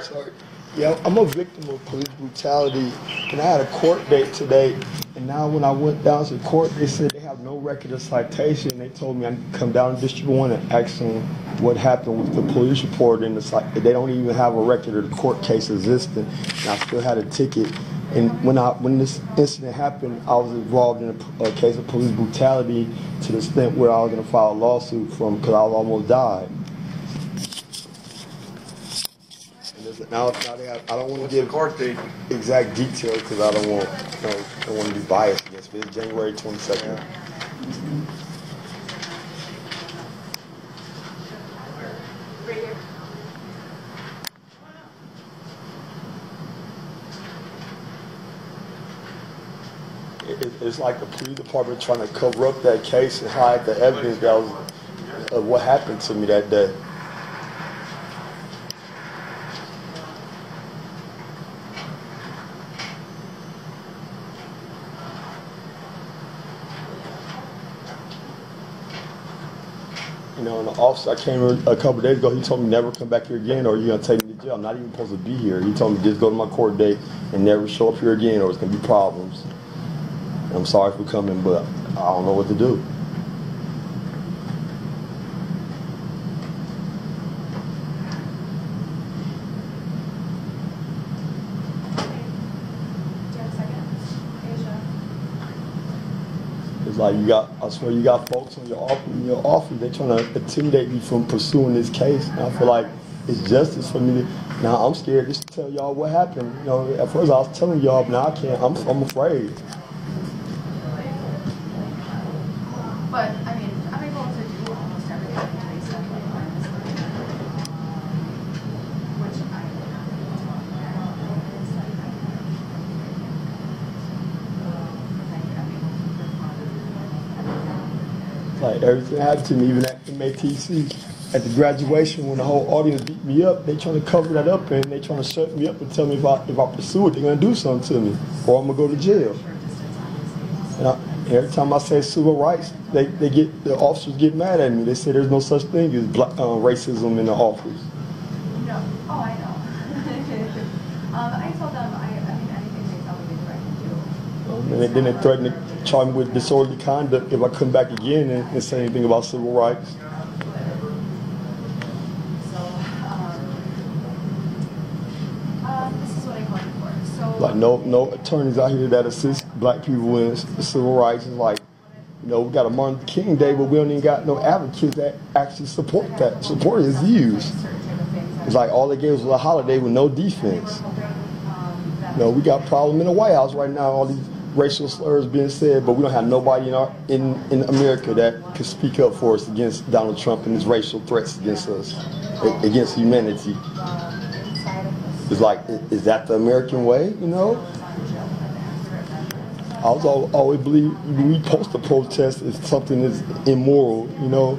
Sorry. Yeah, I'm a victim of police brutality, and I had a court date today, and now when I went down to court, they said they have no record of citation. They told me I could come down to District 1 and ask them what happened with the police report, and it's like they don't even have a record of the court case existing, and I still had a ticket. And when this incident happened, I was involved in a case of police brutality to the extent where I was going to file a lawsuit from because I almost died. Now I don't want to give court date? Exact details because I don't want to be biased against it. It's January 22nd. Right here. It's like the police department trying to cover up that case and hide the evidence that was of what happened to me that day. You know, and the officer, I came here a couple of days ago, he told me never come back here again or you're going to take me to jail. I'm not even supposed to be here. He told me just go to my court date and never show up here again or it's going to be problems. And I'm sorry for coming, but I don't know what to do. It's like I swear you got folks in your office, they're trying to intimidate me from pursuing this case. And I feel like it's justice for me to, now I'm scared just to tell y'all what happened. You know, at first I was telling y'all, but now I can't, I'm afraid. But, I mean, I'm able to do almost everything that they said, which I would not be able to talk about. Like everything happened to me, even at MATC. At the graduation, when the whole audience beat me up, they trying to cover that up and they trying to shut me up and tell me if I pursue it, they're going to do something to me or I'm going to go to jail. And every time I say civil rights, the officers get mad at me. They say there's no such thing as racism in the office. No. Oh, I know. I told them, I mean, anything they tell me they threaten to do. And then they threaten to charge me with disorderly conduct if I come back again and say anything about civil rights. This is what I called you for. So, Like no attorneys out here that assist black people in civil rights. It's like, you know, we got a Martin Luther King Day, but we don't even got no advocates that actually support his views. It's like all they gave us was a holiday with no defense. You know, we got a problem in the White House right now, all these racial slurs being said, but we don't have nobody in America that can speak up for us against Donald Trump and his racial threats against us, against humanity. It's like, is that the American way, you know? I was always believe we supposed to protest if something is immoral, you know,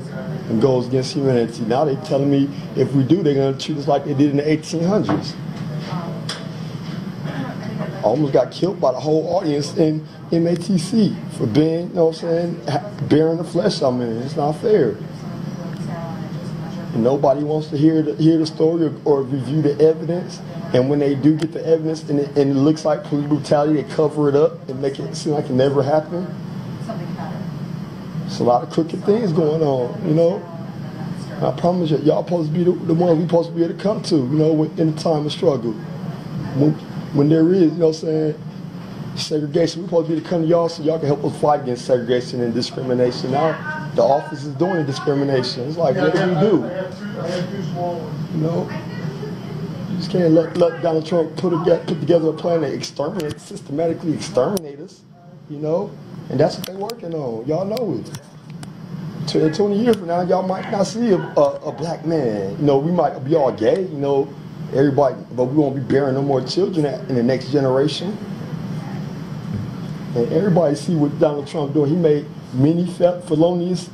and goes against humanity. Now they're telling me if we do, they're going to treat us like they did in the 1800s. I almost got killed by the whole audience in MATC for being, you know what I'm saying, bearing the flesh I'm in. It's not fair. And nobody wants to hear the story or review the evidence. And when they do get the evidence and it looks like police brutality, they cover it up and make it seem like it never happened. It's a lot of crooked things going on, you know. I promise you, y'all supposed to be the ones we supposed to be able to come to, you know, in a time of struggle. When there is, you know what I'm saying, segregation, we're supposed to be able to come to y'all so y'all can help us fight against segregation and discrimination. Now, the office is doing the discrimination. It's like, what do we do? You know? You just can't let Donald Trump put together a plan to systematically exterminate us, you know? And that's what they're working on. Y'all know it. 20 years from now, y'all might not see a black man. You know, we might be all gay, you know, everybody, but we won't be bearing no more children in the next generation. And everybody see what Donald Trump doing. He made many felonious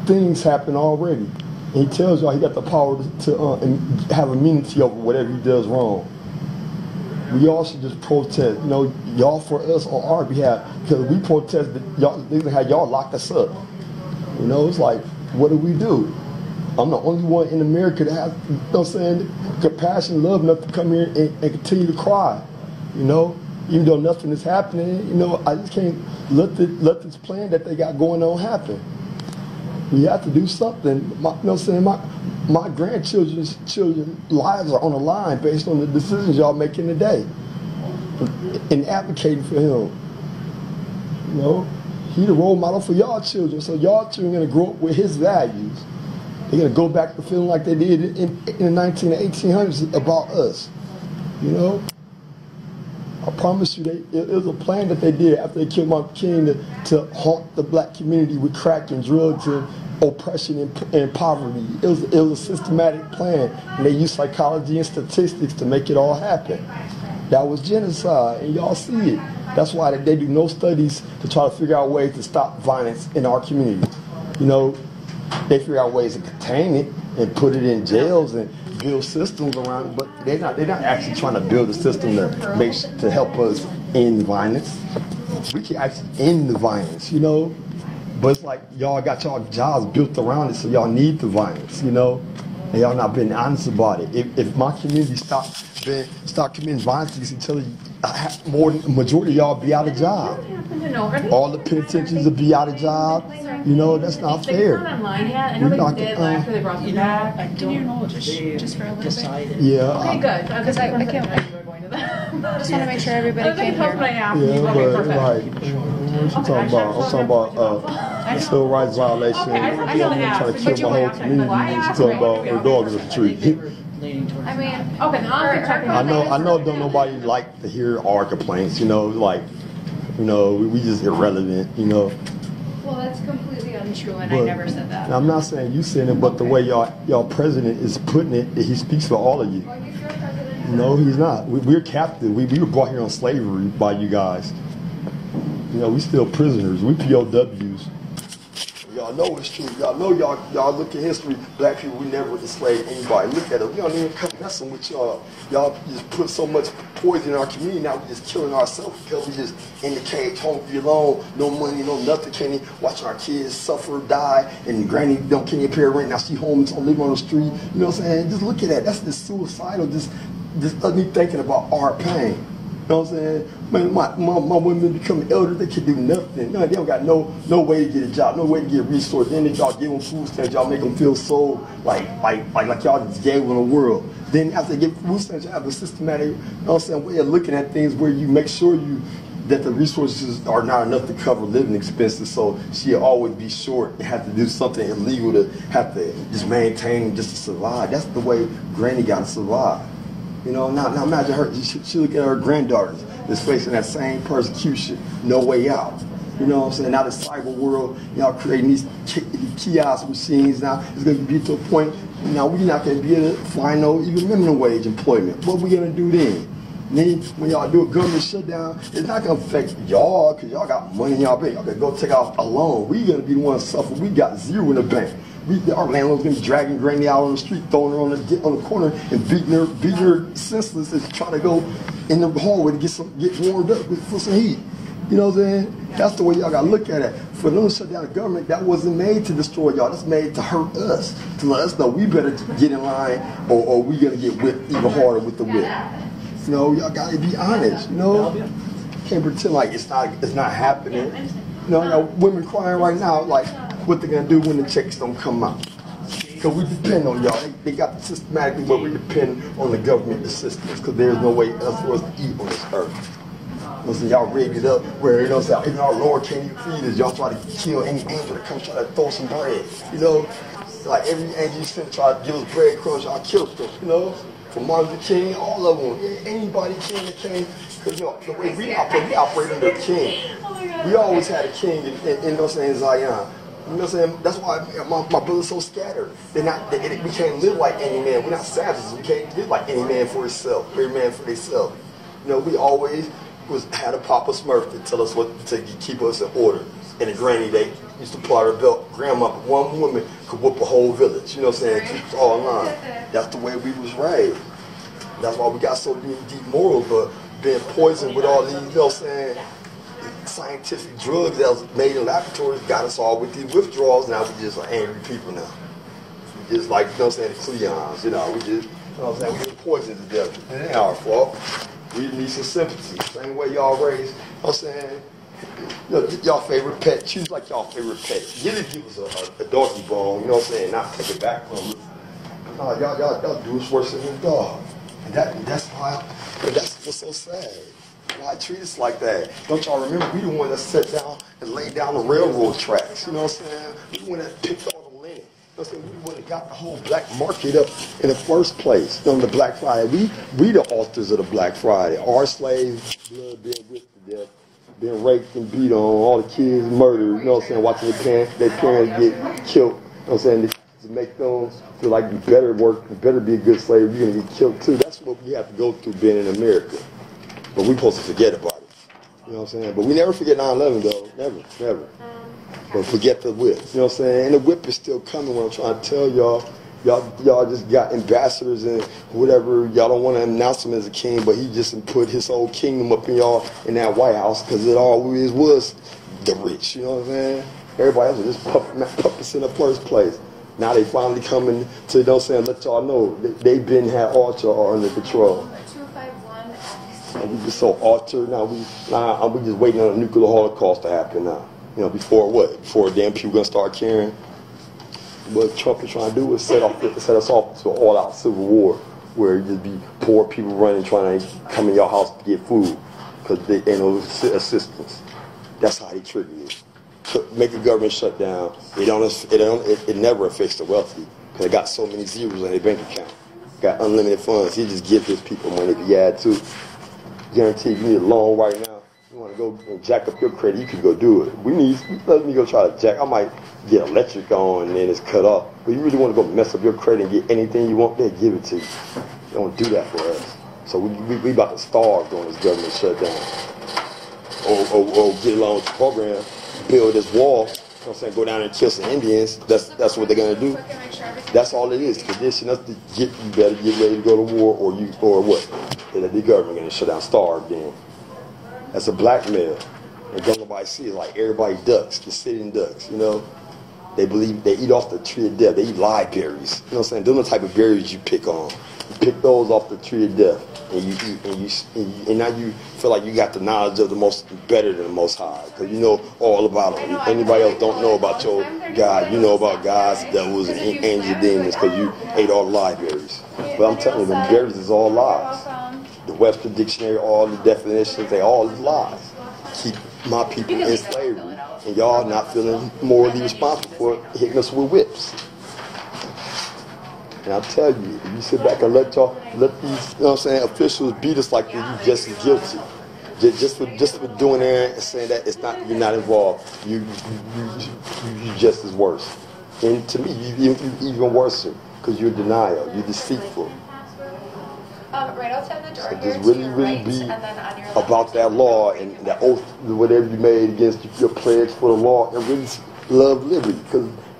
things happen already. And he tells y'all he got the power to have immunity over whatever he does wrong. We all should just protest, you know, y'all for us on our behalf, because we protest, y'all, they had y'all lock us up. You know, it's like, what do we do? I'm the only one in America that has, you know what I'm saying, compassion, love enough to come here and continue to cry, you know? Even though nothing is happening, you know, I just can't let this plan that they got going on happen. We have to do something. You know what I'm saying? My grandchildren's lives are on the line based on the decisions y'all making today and advocating for him. You know, he the role model for y'all children, so y'all children are gonna grow up with his values. They're gonna go back to feeling like they did in the 19 and 1800s about us. You know, I promise you, it was a plan that they did after they killed Martin King to haunt the black community with crack and drugs and oppression and poverty. It was a systematic plan, and they used psychology and statistics to make it all happen. That was genocide, and y'all see it. That's why they do no studies to try to figure out ways to stop violence in our community. You know, they figure out ways to contain it and put it in jails and build systems around it, but they're not actually trying to build a system to help us end violence. We can actually end the violence, you know. But it's like y'all got y'all jobs built around it, so y'all need the violence, you know. And y'all not being honest about it. If my community stop committing violence against each other, more than the majority of y'all be out of job. All the penitentiaries will be out of job. You know, that's not fair. It's not online yet. I know they did after they brought them back. I don't know, just for a little bit. Yeah. Okay, good. Because I can't. I just want to make sure everybody can hear. Yeah, but like, what you talking about? I'm talking about civil rights violation. I know that. Trying to kill my whole community. She's talking about her dog in the tree. I mean, okay, I know. Don't nobody like to hear our complaints. You know, like, you know, we just irrelevant. You know. well, that's completely untrue, and I never said that. I'm not saying you saying it, but the way y'all president is putting it, he speaks for all of you. No, he's not. We're captive. We were brought here on slavery by you guys. You know, we still prisoners. We POWs. Y'all know it's true. Y'all know y'all look at history. Black people, we never enslaved anybody. Look at it. We don't even come messing with y'all. Y'all just put so much poison in our community. Now we just killing ourselves because we just in the cage, hungry alone, no money, no nothing. Can't even watch our kids suffer, die, and granny don't can't pay her rent. Now she home and live on the street. You know what I'm saying? Just look at that. That's just suicidal. Just me thinking about our pain. You know what I'm saying? Man, my women become elders, they can do nothing. No, they don't got no way to get a job, no way to get resources. Then y'all give them food stamps, y'all make them feel so like y'all just gave them the world. Then after they get food stamps, you have a systematic, you know what I'm saying, way of looking at things where you make sure that the resources are not enough to cover living expenses, so she'll always be short and have to do something illegal to have to just maintain just to survive. That's the way Granny got to survive. You know, now imagine her, she look at her granddaughters that's facing that same persecution, no way out. You know what I'm saying? Now the cyber world, y'all creating these kiosk machines now, it's going to be to a point, now we're not going to be able to find no even minimum wage employment. What we going to do then? Then when y'all do a government shutdown, it's not going to affect y'all because y'all got money in y'all bank. Y'all can go take out a loan. We going to be the ones suffer. We got zero in the bank. Our landlord's gonna be dragging Granny out on the street, throwing her on the corner, and beating her senseless, and trying to go in the hallway to get warmed up for some heat. You know what I'm saying? That's the way y'all gotta look at it. For them to shut down the government, that wasn't made to destroy y'all. That's made to hurt us, to let us know we better get in line, or we gonna get whipped even harder with the whip. You know, y'all gotta be honest. You know, can't pretend like it's not happening. You know, y'all women crying right now, like, what they're gonna do when the checks don't come out. Because we depend on y'all. They got systematically where we depend on the government assistance, because there's no way else for us to eat on this earth. Listen, y'all rigged it up where, you know, even our Lord can't even feed us. Y'all try to kill any angel that comes try to throw some bread. You know, like every angel you sent try to give us breadcrumbs, y'all killed them. You know, from Martin Luther King, all of them. Anybody king that came, because, you know, the way we operate under a king. We always had a king in you know what I'm saying, Zion. You know what I'm saying? That's why my brothers so scattered. We can't live like any man. We're not savages. We can't live like any man for himself. Every man for himself. You know, we always had a Papa Smurf to tell us what to keep us in order. And the granny, they used to pull out her belt. Grandma, one woman could whoop a whole village. You know what I'm saying? Keep us all in line. That's the way we was raised. That's why we got so deep morals, but being poisoned with all these, you know what I'm saying, scientific drugs that was made in laboratories got us all with these withdrawals. Now we just are angry people now. just like, you know what I'm saying, the Cleons, you know, we just, you know what I'm saying, we just poisoned to death. It ain't our fault. We need some sympathy. Same way y'all raised, you know what I'm saying, y'all favorite pet. Choose like y'all favorite pet. Give us a doggy bone, you know what I'm saying, not take it back from us. No, y'all do us worse than a dog. And that's why, that's what's so sad. Why treat us like that? Don't y'all remember, we the one that sat down and laid down the railroad tracks, you know what I'm saying? We the one that picked all the linen. You know what I'm saying? We the one that got the whole black market up in the first place. You know, the Black Friday. We the authors of the Black Friday. Our slaves, blood being whipped to death, being raped and beat on, all the kids murdered, you know what I'm saying? Watching their parents get killed, you know what I'm saying? To make them feel like you better work, you better be a good slave, you're going to get killed too. That's what we have to go through being in America. But we're supposed to forget about it. You know what I'm saying? But we never forget 9/11 though. Never. But forget the whip. You know what I'm saying? And the whip is still coming. What I'm trying to tell y'all. Y'all just got ambassadors and whatever. Y'all don't want to announce him as a king, but he just put his whole kingdom up in y'all in that White House because it always was the rich. You know what I'm saying? Everybody else was just puppets in the first place. Now they finally coming to, you know what I'm saying, let y'all know they've been had all y'all under control. We just so altered now. We just waiting on a nuclear holocaust to happen now. You know, before what? Before damn people gonna start caring. What Trump is trying to do is set us off to an all-out civil war, where it just be poor people running trying to come in your house to get food because they ain't no assistance. That's how they trigger you. Make the government shut down. It never affects the wealthy because they got so many zeros in their bank account. Got unlimited funds. He just give his people money if he had to. Guarantee you need a loan right now. You want to go and jack up your credit, you can go do it. Let me go try to jack. I might get electric on and then it's cut off. But you really want to go mess up your credit and get anything you want, they give it to you. They don't do that for us. So we about to starve during this government shutdown. Or get along with the program, build this wall. You know what I'm saying? Go down and kill some Indians. That's what they're gonna do. That's all it is. Condition us to you better get ready to go to war or what? The government gonna shut down, starve then. That's a blackmail. And don't nobody see it. Like everybody ducks, the sitting ducks, you know. They believe they eat off the tree of death. They eat live berries. You know what I'm saying? Those are the type of berries you pick on. You pick those off the tree of death. And you eat and now you feel like you got the knowledge of the most better than the most high. Because you know all about them. Anybody else don't know about your God. You know about gods, devils, and angel demons because you ate all the live berries. But I'm telling you, the berries is all lies. The Webster Dictionary, all the definitions, they all lies. Keep my people in slavery, and y'all not feeling morally responsible for hitting us with whips. And I'll tell you, if you sit back and let these, you know what I'm saying, officials beat us like this, you just as guilty. Just for doing there and saying that you're not involved, you just as worse. And to me, you even worse because you're denial, you're deceitful. Right outside the door. So just really be about that law and that oath, whatever you made against your pledge for the law, and really love liberty.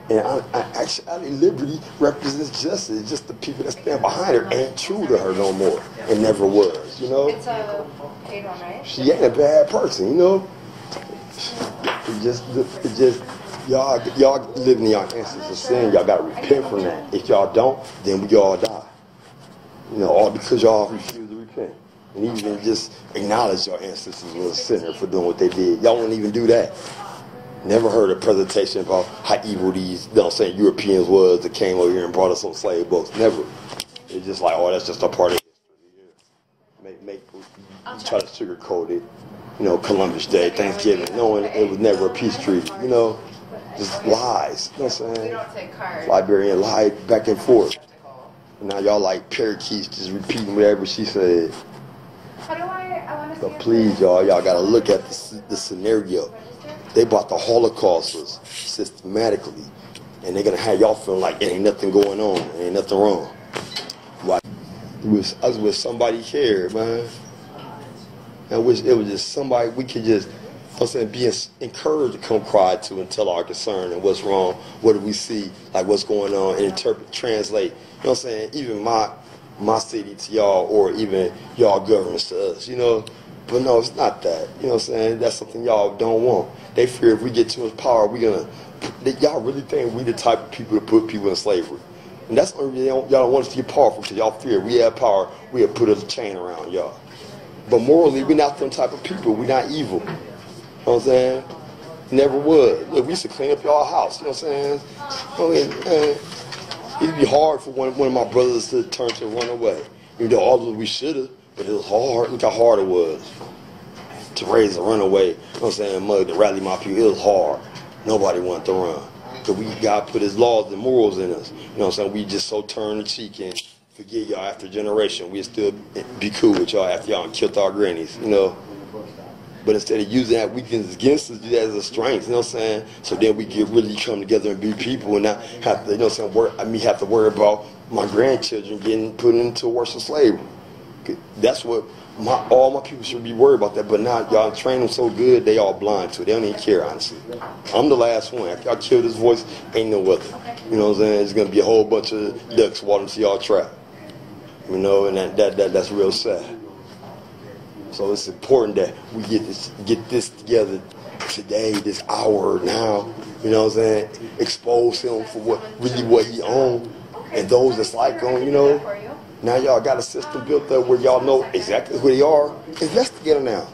And actually, liberty represents justice. Just the people that stand behind her ain't true to her no more, and never was. You know. It's a paid one, right? She ain't a bad person. You know. It just y'all living in your ancestors' sin. Y'all gotta repent from that. If y'all don't, then we all die. You know, all because y'all refuse to repent. And even just acknowledge your ancestors was a sinner for doing what they did. Y'all won't even do that. Never heard a presentation about how evil these, you know what I'm saying, Europeans was that came over here and brought us some slave books. Never. It's just like, oh, that's just a part of history. Try to sugarcoat it. You know, Columbus Day, Thanksgiving, knowing it was never a peace treaty. You know, just lies. You know what I'm saying? We don't take cards. Liberian lied back and forth. Now y'all like parakeets just repeating whatever she said. How do I want to see? But please, y'all gotta look at the scenario. They brought the Holocaust was systematically, and they're gonna have y'all feeling like there ain't nothing going on, there ain't nothing wrong. Why? I was with somebody here, man. I wish it was just somebody we could just, I'm saying, be encouraged to come cry to and tell our concern and what's wrong, what do we see, like what's going on, and interpret, translate. You know what I'm saying? Even my city to y'all, or even y'all governments to us, you know? But no, it's not that. You know what I'm saying? That's something y'all don't want. They fear if we get too much power, y'all really think we the type of people to put people in slavery? And that's the only reason y'all don't want us to get powerful, because y'all fear we have power, we'll put a chain around y'all. But morally, we're not them type of people. We're not evil. You know what I'm saying? Never would. Look, we used to clean up y'all house. You know what I'm saying? I mean, it'd be hard for one of my brothers to turn to run away. Even though all of we should have, but it was hard. Look how hard it was to raise a runaway. You know what I'm saying? Mug, to rally my people. It was hard. Nobody wanted to run. Because God put his laws and morals in us. You know what I'm saying? We just so turn the cheek and forget y'all after a generation. We'd still be cool with y'all after y'all killed our grannies, you know. But instead of using that weakness against us, do that as a strength, you know what I'm saying? So then we get really come together and be people and not have to, you know what I'm saying, have to worry about my grandchildren getting put into worse than slavery. That's what all my people should be worried about that, but now y'all train them so good, they all blind to it. They don't even care, honestly. I'm the last one. After y'all kill this voice, ain't no other. You know what I'm saying? There's going to be a whole bunch of ducks walking to y'all trap. You know, and that's real sad. So it's important that we get this together today, this hour now. You know what I'm saying? Expose him for what he owns, and those that's like him. You know. Now y'all got a system built up where y'all know exactly who they are. Investigate them now.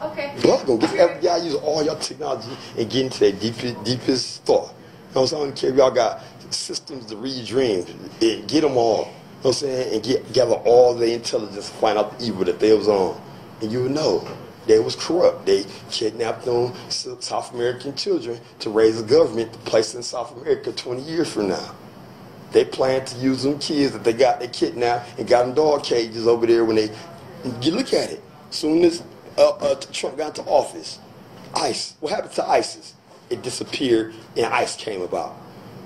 Bug them. Get the FBI, use all your technology and get into their deepest thought. You know what I'm saying? I don't care if y'all got systems to read dreams. Get them all. You know what I'm saying? And gather all the intelligence to find out the evil that they was on. And you would know they was corrupt. They kidnapped them South American children to raise a government to place in South America 20 years from now. They plan to use them kids that they kidnapped and got in dog cages over there when you look at it. Soon as Trump got into office, ICE, what happened to ISIS? It disappeared and ICE came about.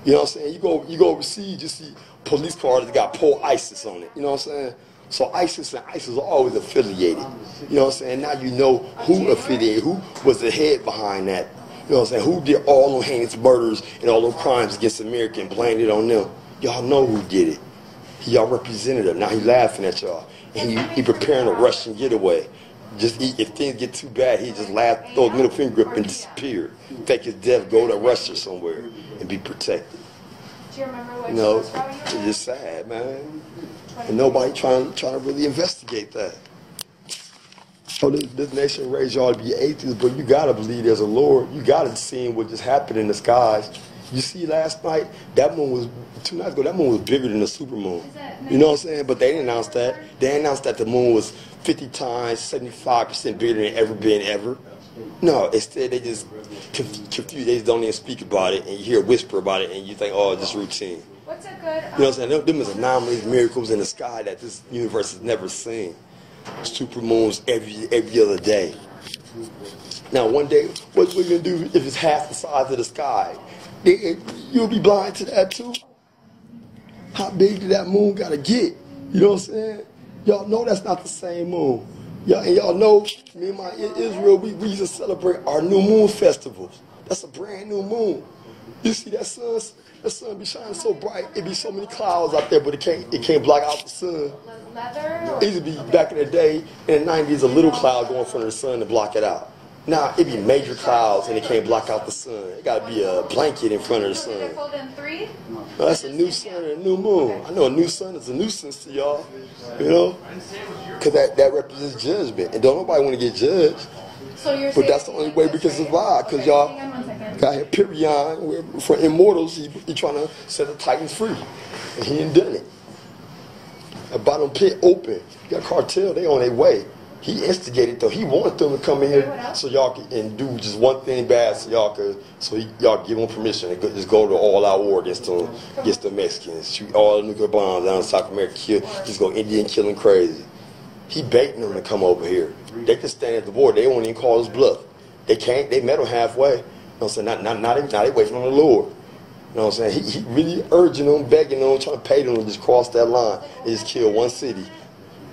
You know what I'm saying? You go overseas, you see police cars that got pro-ISIS on it. You know what I'm saying? So ISIS and ISIS are always affiliated. You know what I'm saying? Now you know who affiliated, who was the head behind that. You know what I'm saying? Who did all those heinous murders and all those crimes against America and blamed it on them. Y'all know who did it. He y'all representative. Now he laughing at y'all. And he preparing a Russian getaway. If things get too bad, he just laugh, throw his middle finger up and disappear. Take his death, go to Russia somewhere and be protected. Do you remember what It's just sad, man. And nobody trying to really investigate that. So this nation raised y'all to be atheists, but you gotta believe there's a Lord. You gotta see what just happened in the skies. You see last night, 2 nights ago, that moon was bigger than the super moon. You know what I'm saying? But they didn't announce that. They announced that the moon was 50 times, 75% bigger than it ever been ever. No, instead they just confused. They just don't even speak about it, and you hear a whisper about it, and you think, oh, it's just routine. What's a good... You know what I'm saying? Them is anomalies, miracles in the sky that this universe has never seen. Super moons every other day. Now, one day, what we going to do if it's half the size of the sky? You'll be blind to that too. How big did that moon gotta get? You know what I'm saying? Y'all know that's not the same moon. Y'all know, me and my Israel, we used to celebrate our new moon festivals. That's a brand new moon. You see that sun be shining so bright, it be so many clouds out there, but it can't block out the sun. It used to be back in the day, in the 90s, a little cloud going in front of the sun to block it out. Now, it be major clouds and it can't block out the sun. It got to be a blanket in front of the sun. No, that's a new sun and a new moon. I know a new sun is a nuisance to y'all, you know, because that represents judgment. And don't nobody want to get judged. But that's the only way we can survive, because y'all got here, Perion, for Immortals, he trying to set the Titans free. And he ain't done it. The bottom pit open. You got cartel, they on their way. He instigated though. He wanted them to come in here so y'all can and do just one thing bad so y'all give him permission to just go to all-out war against the Mexicans, shoot all the nuclear bombs down in South America, just go Indian killing crazy. He baiting them to come over here. They can stand at the border. They won't even call his bluff. They can't. They met him halfway. You know what I'm saying? Now they waiting on the Lord. You know what I'm saying? He really urging them, begging them, trying to pay them to just cross that line and just kill one city.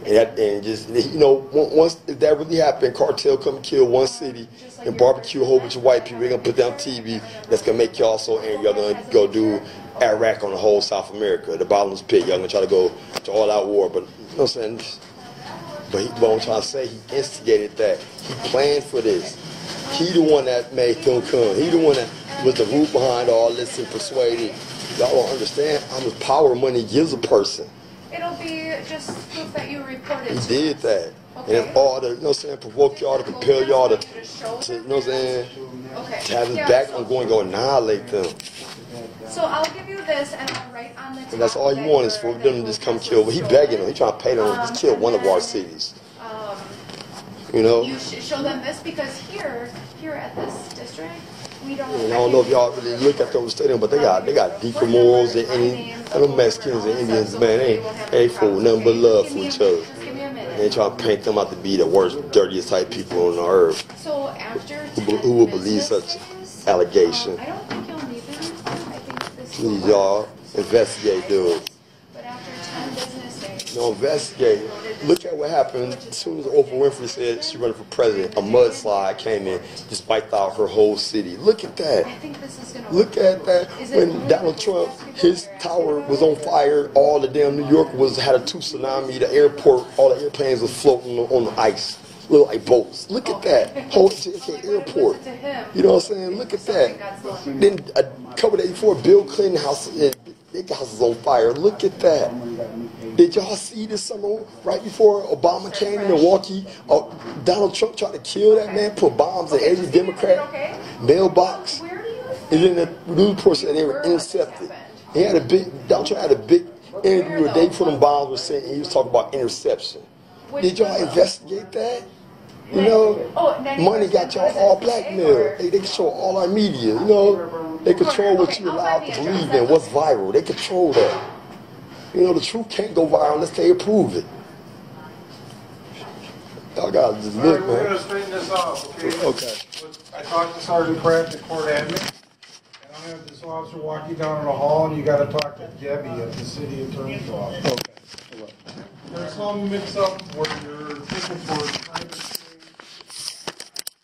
And just, you know, once if that really happened, cartel come kill one city and barbecue a whole bunch of white people, they're going to put down TV that's going to make y'all so angry. Y'all going to go do Iraq on the whole South America, the bottomless pit. Y'all going to try to go to all-out war. But, you know what I'm saying? But what I'm trying to say, he instigated that. He planned for this. He the one that made them come. He the one that was the root behind all this and persuaded Y'all don't understand how much power money gives a person. It'll be just proof that you reported. He to did us. that. Okay. And it's all to, you know what I'm saying, provoke y'all to compel y'all to, you know what I'm saying, Okay. to have his Yeah, back so- on going to go annihilate them. So I'll give you this, and I'll write on the top. And that's all you that want is your- for that them to your just come house kill. was But he begging them. stolen. He trying to pay them to just kill And one of our then, cities. Um, You know? you should show them this because here at this district, we don't. And I don't know if y'all really look at those stadiums, but they got deeper morals than any of them Mexicans and Indians, man. They for nothing but love for each other. Just give me a minute. They try to paint them out to be the worst, dirtiest type people on the earth. So after Who would believe such allegation? I don't think you'll need them. I think this. Please, y'all, investigate, dude. But after 10 business days. No, investigate. Look at what happened as soon as Oprah Winfrey said she running for president. A mudslide came in, just wiped out her whole city. Look at that. I think this is gonna Look at that. When Donald Trump, his tower was on fire, all the damn New York had a tsunami. The airport, all the airplanes was floating on the ice, little like boats. Look at that. Whole JFK airport. You know what I'm saying? Look at that. Then a couple days before, Bill Clinton house, their house was on fire. Look at that. Did y'all see this summer, right before Obama came to Milwaukee, Donald Trump tried to kill that man, put bombs in every Democrat mailbox? Where do you And then the news report said they were intercepted. He had Donald Trump had a big interview a day before them bombs were sent, and he was talking about interception. Did y'all investigate that? You know, money got y'all all blackmailed. They control all our media. You know, they control what you're allowed to believe in, what's viral. They control that. You know, the truth can't go viral unless they approve it. Y'all gotta just look, All right, we're man. gonna straighten this off, okay? Okay. I talked to Sergeant Pratt, the court admin, and I'm gonna have this officer walk you down in the hall, and you gotta talk to Debbie at the city attorney's office. Okay. There's some mix-up where you're thinking for private things.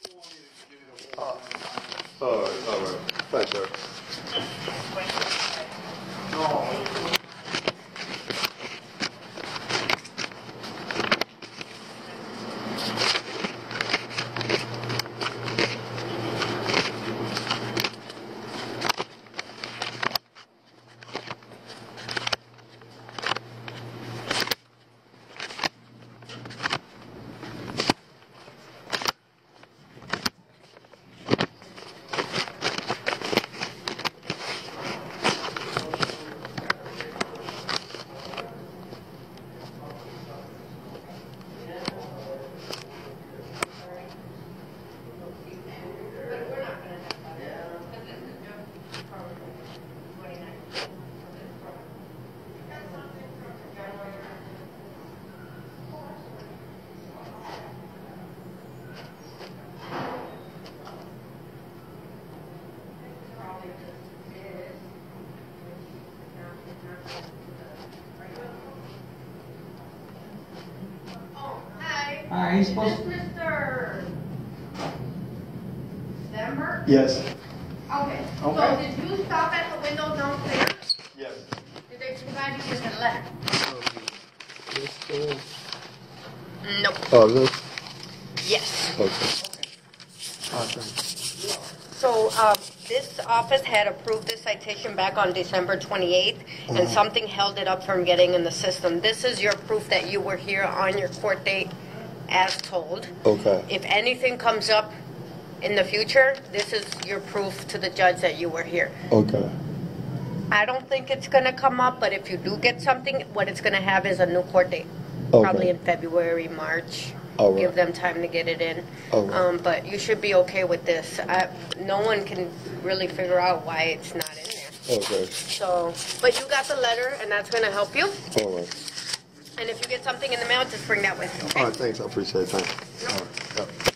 You want me to give you the whole- All right. Thanks, sir. No. Are you supposed to? Mr. Lambert? Yes. Okay. So Okay. did you stop at the window downstairs? Yes. Did they provide you with a letter? Nope. Oh, look. Yes. Okay. So this office had approved this citation back on December 28th, and something held it up from getting in the system. This is your proof that you were here on your court date as told. Okay. If anything comes up in the future, this is your proof to the judge that you were here. Okay. I don't think it's going to come up, but if you do get something, what it's going to have is a new court date. Okay. Probably in February, March. All right. Give them time to get it in. All right. But you should be okay with this. No one can really figure out why it's not in there. Okay. So, but you got the letter, and that's going to help you. All right. And if you get something in the mail, just bring that with you, okay? All right, thanks. I appreciate it. Thanks. All right. Yep.